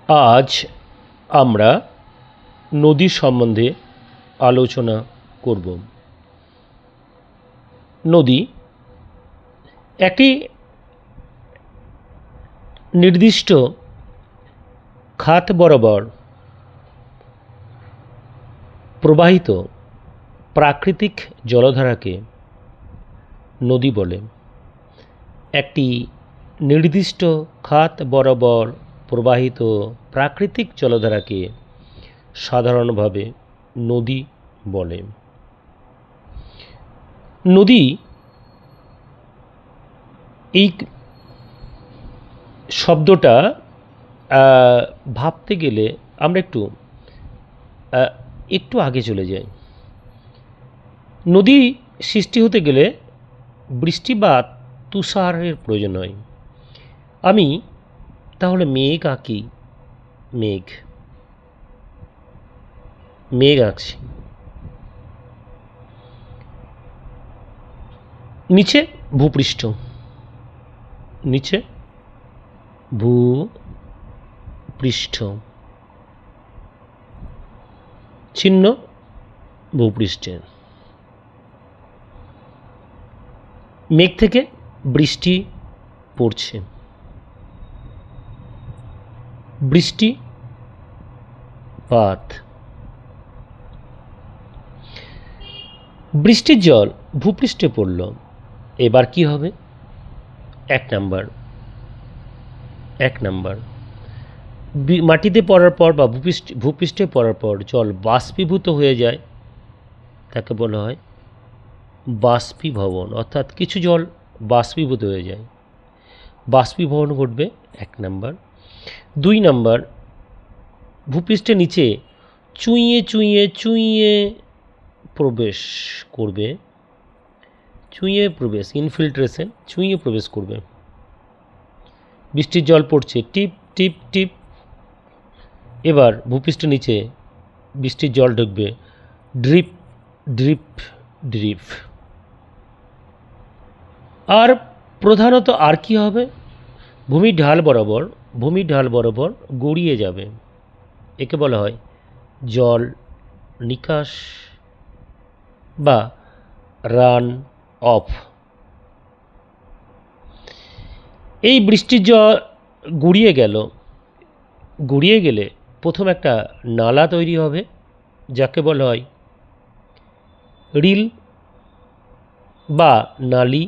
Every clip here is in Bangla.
আজ আমরা নদী সম্বন্ধে আলোচনা করব। নদী একটি নির্দিষ্ট খাত বরাবর প্রবাহিত প্রাকৃতিক জলধারাকে নদী বলে। একটি নির্দিষ্ট খাত বরাবর প্রবাহিত প্রাকৃতিক জলধারাকে সাধারণভাবে নদী বলে। নদী এই শব্দটা ভাবতে গেলে আমরা একটু আগে চলে যাই। নদী সৃষ্টি হতে গেলে বৃষ্টি বা তুষারের প্রয়োজন হয়। আমি তাহলে মেঘ আঁকি, মেঘ আঁকছি। নিচে ভূপৃষ্ঠ, চিহ্ন ভূপৃষ্ঠের। মেঘ থেকে বৃষ্টি পড়ছে, বৃষ্টিপাত। বৃষ্টির জল ভূপৃষ্ঠে পড়ল, এবার কি হবে? এক নাম্বার মাটিতে পড়ার পর বা ভূপৃষ্ঠে পড়ার পর জল বাষ্পীভূত হয়ে যায়, তাকে বলা হয় বাষ্পীভবন। অর্থাৎ কিছু জল বাষ্পীভূত হয়ে যায়, বাষ্পীভবন ঘটবে। এক নাম্বার। 2 নাম্বার, ভূপৃষ্ঠের নিচে চুঁইয়ে প্রবেশ করবে, ইনফিল্ট্রেশন, চুঁইয়ে প্রবেশ করবে। বৃষ্টির জল পড়ছে, টিপ টিপ টিপ। এবার ভূপৃষ্ঠের নিচে বৃষ্টির জল ঢুকবে, ড্রিপ ড্রিপ ড্রিপ। আর প্রধানত আর কি হবে? ভূমির ঢাল বরাবর গড়িয়ে যাবে, একে বলা হয় জল নিকাশ বা রান অফ। এই বৃষ্টির জল গড়িয়ে গেলে প্রথম একটা নালা তৈরি হবে, যাকে বলা হয় রিল বা নালি।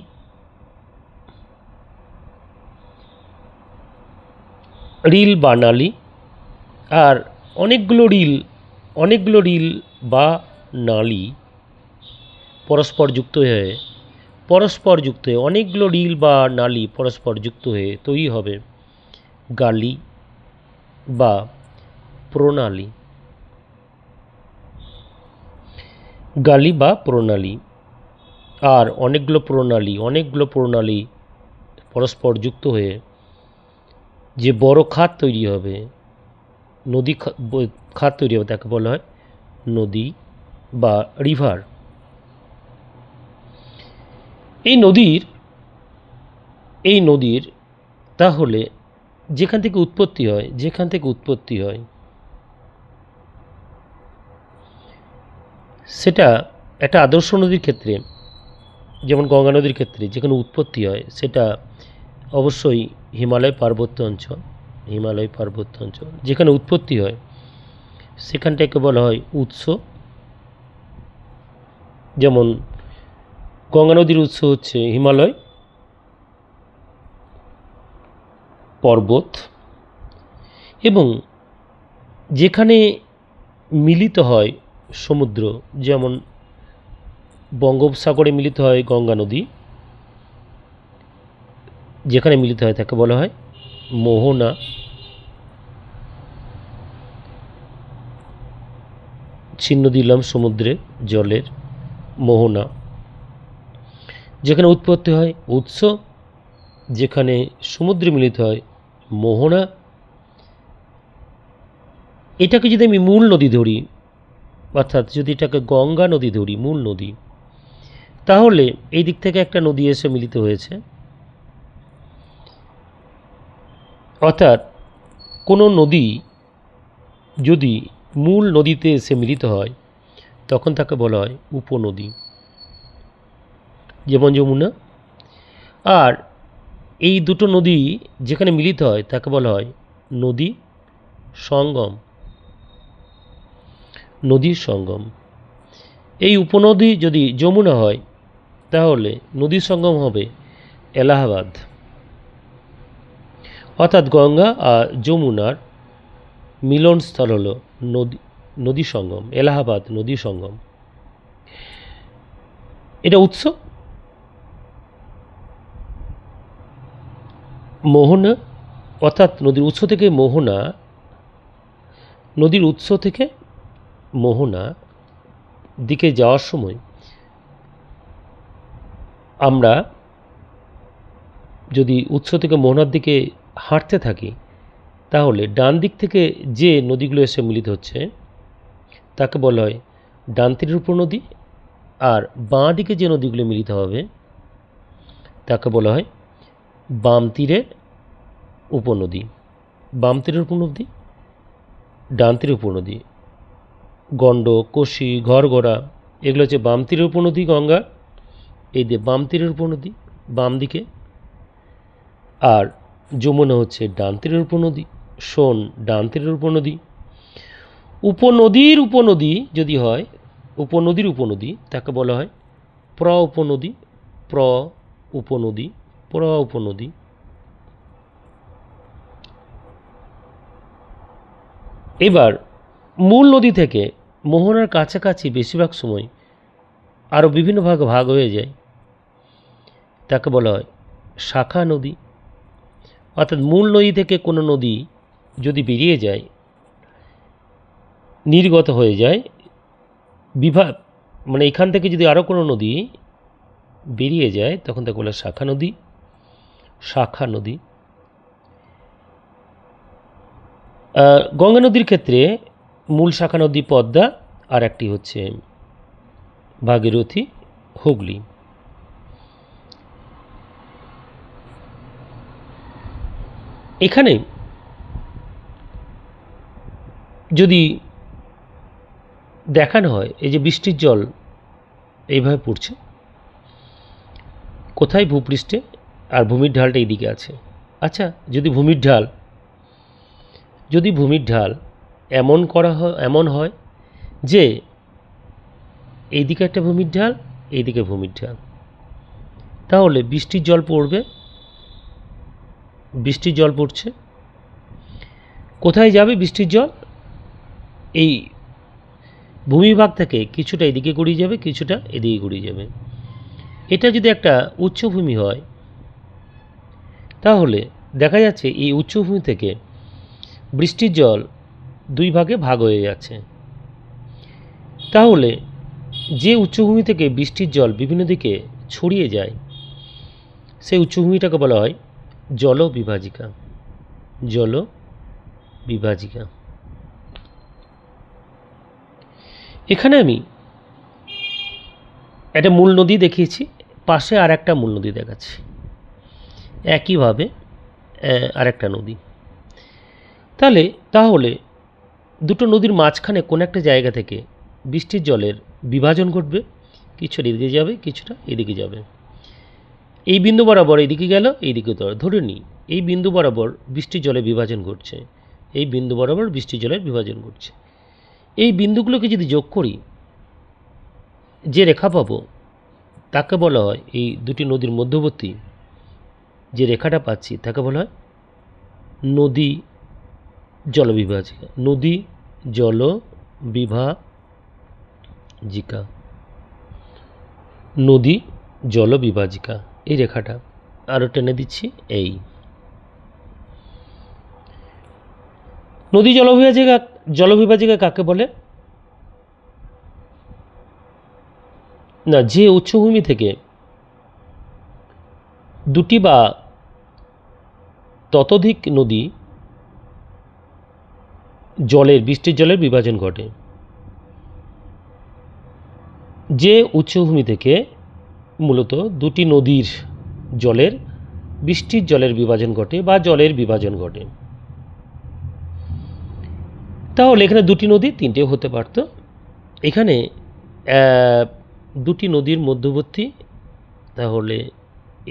আর অনেকগুলো রিল বা নালি পরস্পর যুক্ত হয়ে অনেকগুলো রিল বা নালি পরস্পর যুক্ত হয়ে তৈরি হবে গালি বা প্রণালী। আর অনেকগুলো প্রণালী পরস্পর যুক্ত হয়ে যে বড় খাত তৈরি হবে, খাত তৈরি হবে, তাকে বলা হয় নদী বা রিভার। এই নদীর তাহলে যেখান থেকে উৎপত্তি হয় সেটা একটা আদর্শ নদীর ক্ষেত্রে, যেমন গঙ্গা নদীর ক্ষেত্রে যেখানে উৎপত্তি হয় সেটা অবশ্যই হিমালয় পার্বত্য অঞ্চল। যেখানে উৎপত্তি হয় সেখানটাকে বলা হয় উৎস। যেমন গঙ্গা নদীর উৎস হচ্ছে হিমালয় পর্বত, এবং যেখানে মিলিত হয় সমুদ্র, যেমন বঙ্গোপসাগরে মিলিত হয় গঙ্গা নদী, যেখানে মিলিত হয় তাকে বলা হয় মোহনা। চিহ্ন দিলাম সমুদ্রে জলের, মোহনা। যেখানে উৎপত্তি হয় উৎস, যেখানে সমুদ্রে মিলিত হয় মোহনা। এটাকে যদি আমি মূল নদী ধরি, অর্থাৎ যদি এটাকে গঙ্গা নদী ধরি, মূল নদী, তাহলে এই দিক থেকে একটা নদী এসে মিলিত হয়েছে, অর্থাৎ কোনো নদী যদি মূল নদীতে এসে মিলিত হয় তখন তাকে বলা হয় উপনদী, যেমন যমুনা। আর এই দুটো নদী যেখানে মিলিত হয় তাকে বলা হয় নদী সঙ্গম, নদীর সঙ্গম। এই উপনদী যদি যমুনা হয় তাহলে নদীর সঙ্গম হবে এলাহাবাদ। অর্থাৎ গঙ্গা আর যমুনার মিলনস্থল হল নদী সঙ্গম, এলাহাবাদ নদী সঙ্গম। এটা উৎস। মোহনা, অর্থাৎ নদীর উৎস থেকে মোহনা, নদীর উৎস থেকে মোহনা দিকে যাওয়ার সময় আমরা যদি উৎস থেকে মোহনার দিকে হাঁটতে থাকি তাহলে ডান দিক থেকে যে নদীগুলো এসে মিলিত হচ্ছে তাকে বলা হয় ডান তীরের উপনদী, আর বাঁ দিকে যে নদীগুলো মিলিত হবে তাকে বলা হয় বাম তীরের উপনদী। বাম তীরের উপনদী, ডান তীরের উপনদী, গণ্ড, কোশি, ঘরগড়া এগুলো হচ্ছে বাম তীরের উপনদী গঙ্গা, এই যে বাম তীরের উপনদী বাম দিকে। আর যমুনা হচ্ছে ডান তীরের উপনদী, সোন ডান তীরের উপনদী। উপনদীর উপনদী যদি হয়, উপনদীর উপনদী তাকে বলা হয় প্র উপনদী, প্র উপনদী, প্র উপনদী। এবার মূল নদী থেকে মোহনার কাছাকাছি বেশিরভাগ সময় আরও বিভিন্ন ভাগে ভাগ হয়ে যায়, তাকে বলা হয় শাখা নদী। অর্থাৎ মূল নদী থেকে কোনো নদী যদি বেরিয়ে যায়, নির্গত হয়ে যায়, বিভাগ মানে এখান থেকে যদি আরও কোনো নদী বেরিয়ে যায় তখন তাকে বলা হয় শাখা নদী, শাখা নদী। গঙ্গা নদীর ক্ষেত্রে মূল শাখা নদী পদ্মা, আর একটি হচ্ছে ভাগীরথী, হুগলি। এখানে যদি দেখানো হয় এই যে বৃষ্টির জল এইভাবে পড়ছে, কোথায় ভূপৃষ্ঠে, আর ভূমির ঢালটা এইদিকে আছে। আচ্ছা, যদি ভূমির ঢাল এমন হয় যে এইদিকে একটা ভূমির ঢাল, এইদিকে ভূমির ঢাল, তাহলে বৃষ্টির জল পড়বে, বৃষ্টির জল পড়ছে কোথায় যাবে বৃষ্টির জল? এই ভূমিভাগ থেকে কিছুটা এদিকে গড়িয়ে যাবে, কিছুটা এদিকে গড়িয়ে যাবে। এটা যদি একটা উচ্চভূমি হয় তাহলে দেখা যাচ্ছে এই উচ্চভূমি থেকে বৃষ্টির জল দুই ভাগে ভাগ হয়ে যাচ্ছে। তাহলে যে উচ্চভূমি থেকে বৃষ্টির জল বিভিন্ন দিকে ছড়িয়ে যায় সেই উচ্চভূমিটাকে বলা হয় জলবিভাজিকা, জলবিভাজিকা। এখানে আমি একটা মূল নদী দেখিয়েছি, পাশে আর একটা মূল নদী দেখাচ্ছি, একইভাবে আর একটা নদী। তাহলে দুটো নদীর মাঝখানে কোন একটা জায়গা থেকে বৃষ্টির জলের বিভাজন ঘটবে, কিছুটা এদিকে যাবে, কিছুটা এদিকে যাবে। এই বিন্দু বরাবর এইদিকে গেল, এইদিকে ধরে নিই এই বিন্দু বরাবর বৃষ্টির জলের বিভাজন ঘটছে, এই বিন্দু বরাবর বৃষ্টির জলের বিভাজন ঘটছে। এই বিন্দুগুলোকে যদি যোগ করি যে রেখা পাবো তাকে বলা হয়, এই দুটি নদীর মধ্যবর্তী যে রেখাটা পাচ্ছি তাকে বলা হয় নদী জলবিভাজিকা, নদী জলবিভাজিকা, নদী জলবিভাজিকা। এই রেখাটা আরও টেনে দিচ্ছি, এই নদী জলবিভাজিকা কাকে বলে না, যে উচ্চভূমি থেকে দুটি বা ততোধিক নদী বৃষ্টির জলের বিভাজন ঘটে। যে উচ্চভূমি থেকে মূলত দুটি নদীর বৃষ্টির জলের বিভাজন ঘটে বা জলের বিভাজন ঘটে। তাহলে এখানে দুটি নদী তিনটেও হতে পারত। এখানে দুটি নদীর মধ্যবর্তী তাহলে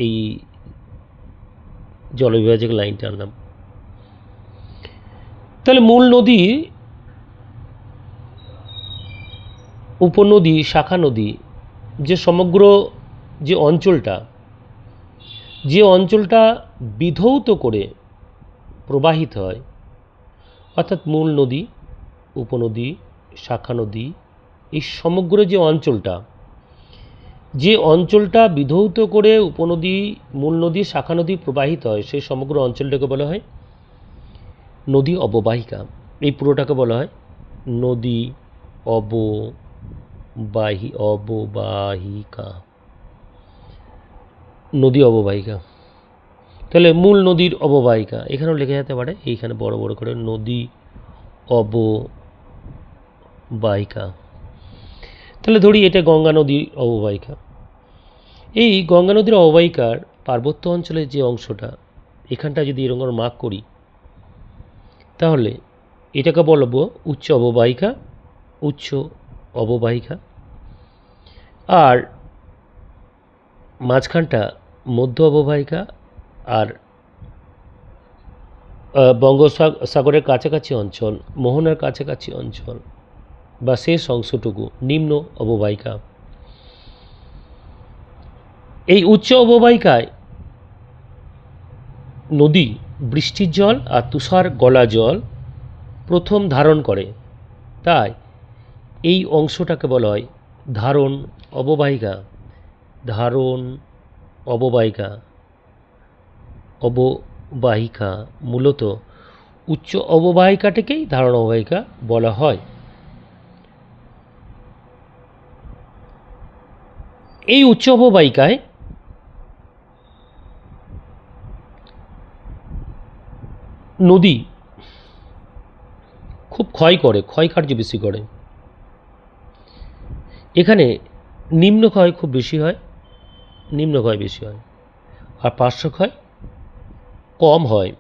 এই জলবিভাজক লাইনটা আনলাম। তাহলে মূল নদী, উপনদী, শাখা নদী, যে সমগ্র যে অঞ্চলটা বিধৌত করে প্রবাহিত হয়, অর্থাৎ মূল নদী, উপনদী, শাখা নদী, এই সমগ্র যে অঞ্চলটা বিধৌত করে উপনদী, মূল নদী, শাখা নদী প্রবাহিত হয়, সেই সমগ্র অঞ্চলটাকে বলা হয় নদী অববাহিকা। এই পুরোটাকে বলা হয় নদী অববাহিকা। নদী অববাহিকা। তাহলে মূল নদীর অববাহিকা এখানেও লেখা যেতে পারে, এইখানে বড় বড় করে নদী অববাহিকা। তাহলে ধরি এটা গঙ্গা নদীর অববাহিকা। এই গঙ্গা নদীর অববাহিকার পার্বত্য অঞ্চলের যে অংশটা, এখানটা যদি এরকম মার্ক করি, তাহলে এটাকে বলবো উচ্চ অববাহিকা। আর মাঝখানটা মধ্য অববাহিকা। আর বঙ্গোপসাগরের কাছাকাছি অঞ্চল, মোহনার কাছাকাছি অঞ্চল বা শেষ অংশটুকু নিম্ন অববাহিকা। এই উচ্চ অববাহিকায় নদী বৃষ্টির জল আর তুষার গলা জল প্রথম ধারণ করে, তাই এই অংশটাকে বলা হয় ধারণ অববাহিকা। মূলত উচ্চ অববাহিকাটাকেই ধারণ অববাহিকা বলা হয়। এই উচ্চ অববাহিকায় নদী খুব ক্ষয়কার্য বেশি করে। এখানে নিম্নক্ষয় খুব বেশি হয়, আর পার্শ্বক্ষয় কম হয়।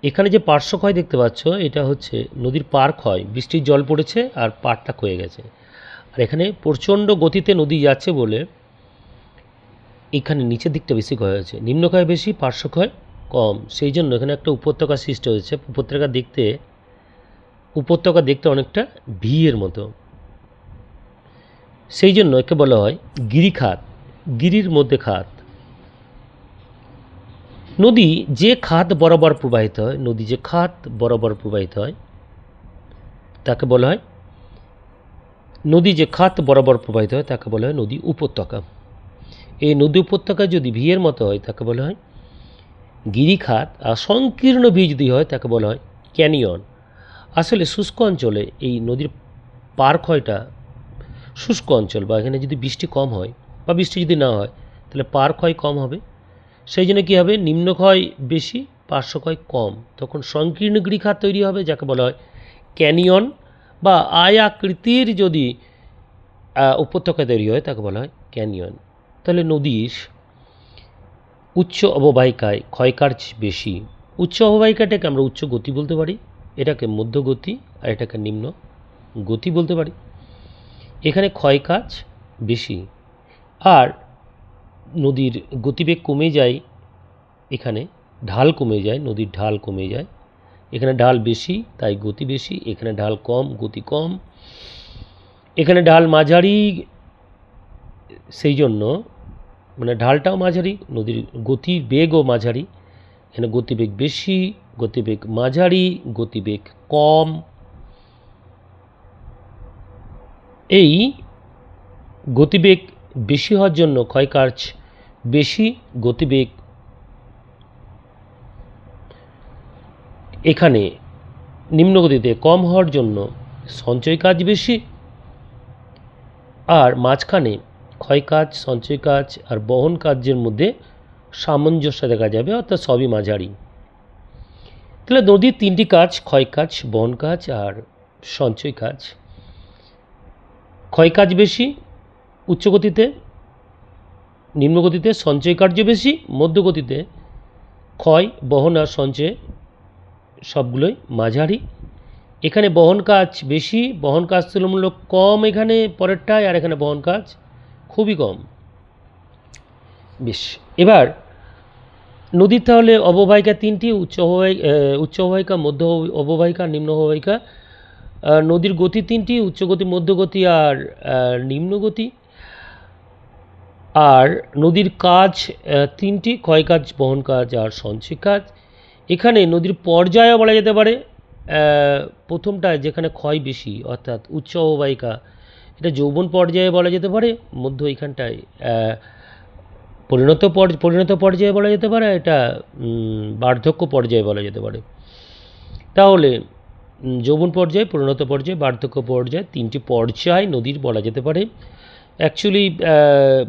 এখানে যে পার্শ্বক্ষয় দেখতে পাচ্ছ, এটা হচ্ছে নদীর পার ক্ষয়, বৃষ্টির জল পড়েছে আর পাড়টা ক্ষয়ে গেছে। আর এখানে প্রচণ্ড গতিতে নদী যাচ্ছে বলে এখানে নিচের দিকটা বেশি ক্ষয় হয়েছে, নিম্নক্ষয় বেশি, পার্শ্বক্ষয় কম। সেই জন্য এখানে একটা উপত্যকা সৃষ্টি হয়েছে। উপত্যকা দেখতে অনেকটা ভি এর মতো, সেই জন্য একে বলা হয় গিরিখাত, গিরির মধ্যে খাত। নদী যে খাত বরাবর প্রবাহিত হয় তাকে বলা হয় নদী উপত্যকা। এই নদী উপত্যকা যদি ভি এর মতো হয় তাকে বলা হয় গিরিখাত, আর সংকীর্ণ ভি যদি হয় তাকে বলা হয় ক্যানিয়ন। আসলে শুষ্ক অঞ্চলে এই নদীর পার ক্ষয়টা, শুষ্ক অঞ্চল বা এখানে যদি বৃষ্টি কম হয় বা বৃষ্টি যদি না হয়, তাহলে পার ক্ষয় কম হবে। সেই জন্য কী হবে, নিম্নক্ষয় বেশি, পার্শ্বক্ষয় কম। তখন সংকীর্ণ গিরিখাত তৈরি হবে, যাকে বলা হয় ক্যানিয়ন। বা আয়াকৃতির যদি উপত্যকা তৈরি হয় তাকে বলা হয় ক্যানিয়ন। তাহলে নদীর উচ্চ অববাহিকায় ক্ষয়কার্য বেশি। উচ্চ অববাহিকাটাকে আমরা উচ্চ গতি বলতে পারি, এটাকে মধ্য গতি, আর এটাকে নিম্ন গতি বলতে পারি। এখানে ক্ষয়কাজ বেশি, আর নদীর গতিবেগ কমে যায়, এখানে ঢাল কমে যায়, নদীর ঢাল কমে যায়। এখানে ঢাল বেশি তাই গতি বেশি, এখানে ঢাল কম গতি কম। এখানে ঢাল মাঝারি, সেই জন্য মানে ঢালটাও মাঝারি, নদীর গতির বেগও মাঝারি। এখানে গতিবেগ বেশি, গতিবেগ মাঝারি, গতিবেগ কম। এই গতিবেগ বেশি হওয়ার জন্য ক্ষয়কার্য বেশি, গতিবেগ এখানে নিম্নগতিতে কম হওয়ার জন্য সঞ্চয় কাজ বেশি। আর মাঝখানে ক্ষয়কাজ, সঞ্চয় কাজ আর বহন কার্যের মধ্যে সামঞ্জস্য দেখা যাবে, অর্থাৎ সবই মাঝারি। তাহলে নদীর তিনটি কাজ, ক্ষয়কাজ, বহন কাজ আর সঞ্চয় কাজ। ক্ষয়কাজ বেশি উচ্চগতিতে, নিম্নগতিতে সঞ্চয় কার্য বেশি, মধ্যগতিতে ক্ষয়, বহন আর সঞ্চয় সবগুলোই মাঝারি। এখানে বহন কাজ বেশি, বহন কাজ তুলনামূলক কম এখানে পরেরটায়, আর এখানে বহন কাজ খুবই কম। বেশ, এবার নদীর তাহলে অববাহিকা তিনটি, উচ্চ অববাহিকা, মধ্য অববাহিকা, নিম্ন অববাহিকা। নদীর গতি তিনটি, উচ্চগতি, মধ্যগতি আর নিম্নগতি। আর নদীর কাজ তিনটি, ক্ষয় কাজ, বহন কাজ আর সঞ্চয় কাজ। এখানে নদীর পর্যায়ও বলা যেতে পারে। প্রথমটায় যেখানে ক্ষয় বেশি অর্থাৎ উচ্চ অববাহিকা, এটা যৌবন পর্যায়ে বলা যেতে পারে। মধ্য এইখানটায় পরিণত পর্যায়ে বলা যেতে পারে, এটা বার্ধক্য পর্যায়ে বলা যেতে পারে। তাহলে যৌবন পর্যায়ে, পরিণত পর্যায়ে, বার্ধক্য পর্যায়ে, তিনটি পর্যায় নদীর বলা যেতে পারে। অ্যাকচুয়ালি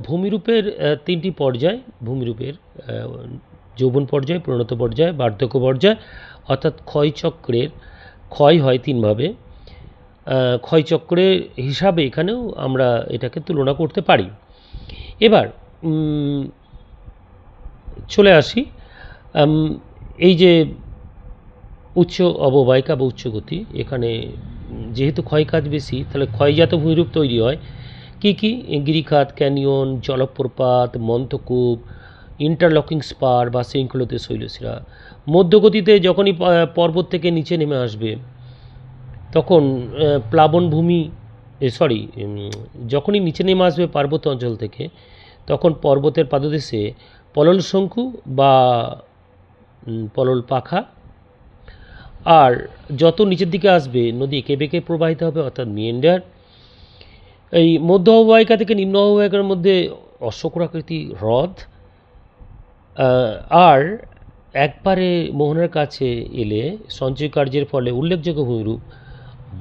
ভূমিরূপের তিনটি পর্যায়, ভূমিরূপের যৌবন পর্যায়, পরিণত পর্যায়, বার্ধক্য পর্যায়, অর্থাৎ ক্ষয়চক্রের ক্ষয় হয় তিনভাবে। ক্ষয়চক্রের হিসাবে এখানেও আমরা এটাকে তুলনা করতে পারি। এবার চলে আসি, এই যে উচ্চ অববাহিকা বা উচ্চগতি, এখানে যেহেতু ক্ষয়কাজ বেশি, তাহলে ক্ষয়জাত ভূমিরূপ তৈরি হয়। কী কী? গিরিখাত, ক্যানিয়ন, জলপ্রপাত, মন্থকূপ, ইন্টারলকিং স্পার বা শৃঙ্খলিত শৈলশিরা। মধ্যগতিতে যখনই পর্বত থেকে নিচে নেমে আসবে তখন প্লাবনভূমি, যখনই নিচে নেমে আসবে পার্বত্য অঞ্চল থেকে, তখন পর্বতের পাদদেশে পলল শঙ্কু বা পলল পাখা। আর যত নিচের দিকে আসবে নদী এঁকে বেঁকে প্রবাহিত হবে, অর্থাৎ মিয়েন্ডার। এই মধ্য অববাহিকা থেকে নিম্ন অববাহিকার মধ্যে অশ্বক্রাকৃতি হ্রদ। আর একবারে মোহনার কাছে এলে সঞ্চয় কার্যের ফলে উল্লেখযোগ্য ভূমিরূপ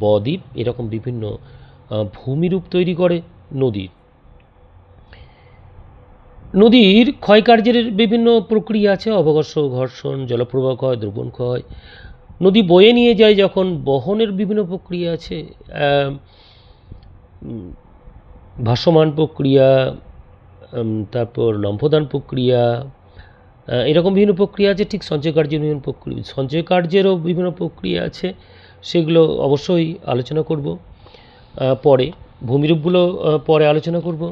বদ্বীপ, এরকম বিভিন্ন ভূমিরূপ তৈরি করে নদীর। নদীর ক্ষয়কার্যের বিভিন্ন প্রক্রিয়া আছে, অবঘর্ষ, ঘর্ষণ, জলপ্রবাহ ক্ষয়, দ্রবণ ক্ষয়। নদী বয়ে নিয়ে যায় যখন, বহনের বিভিন্ন প্রক্রিয়া আছে, ভাসমান প্রক্রিয়া, তারপর লম্ফদান প্রক্রিয়া, এরকম বিভিন্ন প্রক্রিয়া আছে। ঠিক সঞ্চয় কার্যেরও বিভিন্ন প্রক্রিয়া আছে, সেগুলো অবশ্যই আলোচনা করব পরে। ভূমিরূপগুলো পরে আলোচনা করব।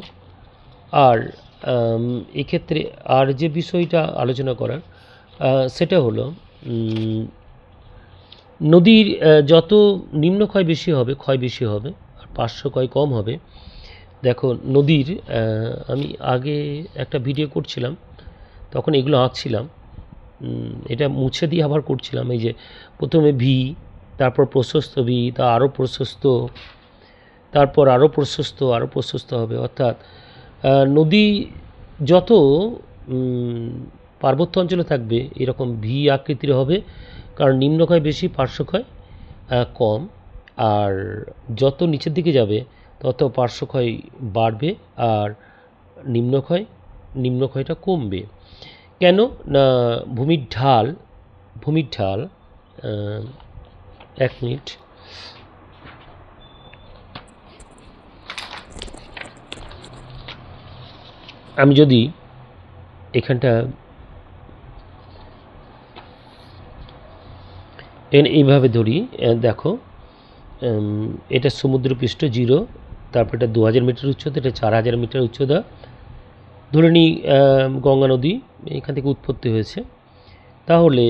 আর এক্ষেত্রে আর যে বিষয়টা আলোচনা করার সেটা হলো, নদীর যত নিম্নক্ষয় বেশি হবে, ক্ষয় বেশি হবে, আর পার্শ্বক্ষয় কম হবে। দেখো নদীর, আমি আগে একটা ভিডিও করছিলাম, তখন এগুলো আঁকছিলাম, এটা মুছে দিয়ে আবার করছিলাম। এই যে প্রথমে ভি, তারপর প্রশস্ত ভি, তা আরও প্রশস্ত, তারপর আরও প্রশস্ত হবে। অর্থাৎ নদী যত পার্বত্য অঞ্চলে থাকবে এরকম ভি আকৃতির হবে, কারণ নিম্নক্ষয় বেশি, পার্শ্বক্ষয় কম। আর যত নিচের দিকে যাবে তত পার্শ্বক্ষয় বাড়বে আর নিম্নক্ষয়টা কমবে। কেন না, ভূমির ঢাল, এক মিনিট, আমি যদি এখানটা এইভাবে ধরি, দেখো এটা সমুদ্রপৃষ্ঠ 0, তারপর এটা 2000 মিটার উচ্চতা, এটা 4000 মিটার উচ্চতা। ধরে নিই গঙ্গা নদী এখান থেকে উৎপত্তি হয়েছে। তাহলে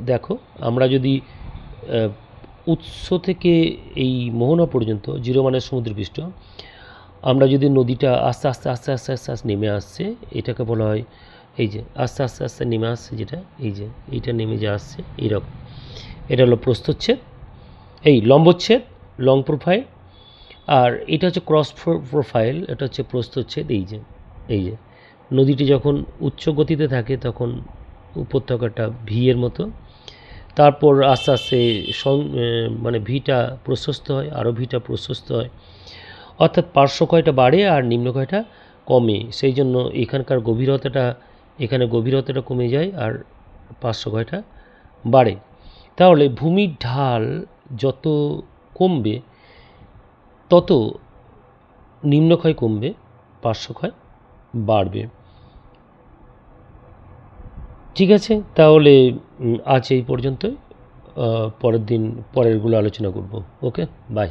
দেখো, আমরা যদি উৎস থেকে এই মোহনা পর্যন্ত 0 মানে সমুদ্রপৃষ্ঠ, আমরা যদি নদীটা আস্তে আস্তে নেমে আসছে, এটাকে বলা হয়, এই যে আস্তে নেমে আসছে যেটা, এই যে এইটা নেমে যে আসছে এইরকম, এটা হলো প্রস্থচ্ছেদ, এই লম্বচ্ছেদ, লং প্রোফাইল। আর এটা হচ্ছে ক্রস প্রোফাইল, এটা হচ্ছে প্রস্থচ্ছেদ। এই যে নদীটি যখন উচ্চ গতিতে থাকে তখন উপত্যকাটা ভি এর মতো, তারপর আস্তে আস্তে মানে ভিটা প্রশস্ত হয়, আরও ভিটা প্রশস্ত হয়, অর্থাৎ পার্শ্বক্ষয়টা বাড়ে আর নিম্নক্ষয়টা কমে। সেই জন্য এখানকার গভীরতাটা কমে যায় আর পার্শ্বক্ষয়টা বাড়ে। তাহলে ভূমির ঢাল যত কমবে তত নিম্নক্ষয় কমবে, পার্শ্বক্ষয় বাড়বে। ঠিক আছে, তাহলে আজ এই পর্যন্তই। পরের দিন পরেরগুলো আলোচনা করব। ওকে, বাই।